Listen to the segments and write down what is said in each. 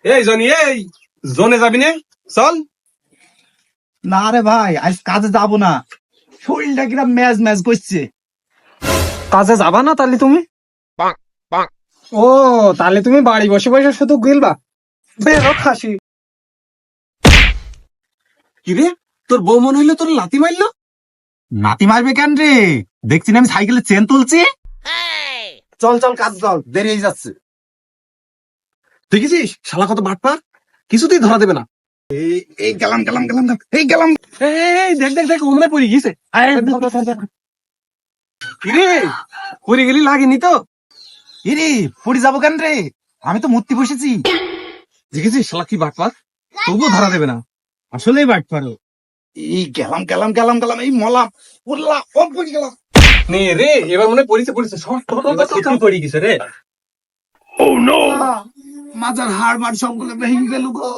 এই জনি, এই জোনে যাবি নে? চল। না রে ভাই, আজ কাজে যাব না, শরীরটা কিরম ম্যাজ ম্যাজ করছে। কাজে যাবা না তাহলে তুমি? ও, তাহলে তুমি বাড়ি বসে বসে শুধু গিলবা? বেরো খাসি। কিরে, তোর বউ মনে হইলো তোর লাথি মারলো? নাতি মারবে কেন রে? দেখছি না আমি সাইকেলে চেন তুলছি। চল চল, কাজ চল, দেরি হয়ে যাচ্ছে। দেখেছিস শালা কত বাটপার, কিছুতেই ধরা দেবে না। এই গেলাম গেলাম গেলাম গেলাম, এই গেলাম। এই দেখ দেখ দেখ, ওখানে পড়ে গেছে। কিরে, পড়ে গেলি, লাগেনি তো? ইরে, পড়ে যাবো কেন রে? আমি তো মূর্তি বসেছি। দেখেছিস শালা কি বাটপার, তবুও ধরা দেবে না। আসলেই বাট পারো। এই গেলাম গেলাম গেলাম গেলাম, এই মলাম পড়লাম, ও পড়ে গেলাম। নে রে, এবার মনে পড়েছে পড়েছে, সব পড়ে গেছে রে। মাজার হাড় মার সবগুলো ভেঙে গেল গো।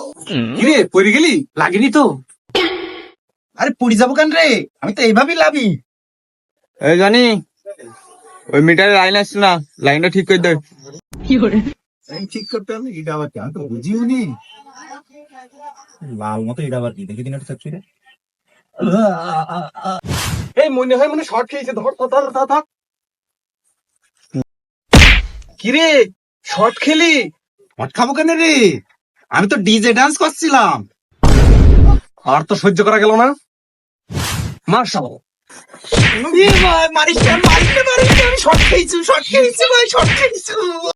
কিরে, পড়ে গেলি, লাগেনি তো? আরে পড়ে যাবো কেন রে? আমি তো এইভাবেই লাভি। এই জানি, ওই মিটারে লাইন আসছে না, লাইনটা ঠিক করে দে। এই ঠিক করতে হবে, এটা আবার কি? আমি তো বুঝিও নি। লাল মতো এটা আবার কি? দেখি দিন একটা থাকছি রে। এই মনে হয় শর্ট খেয়েছে, ধর ধর ধর ধর ধর। কিরে, শর্ট খেলি? মদ খাবো কেন রে? আমি তো ডিজে ডান্স করছিলাম। আর তো সহ্য করা গেল না, মার শালা। মারিস মারিস মারিস, আমি শর্ট খেয়েছি ভাই, শর্ট খেয়েছি।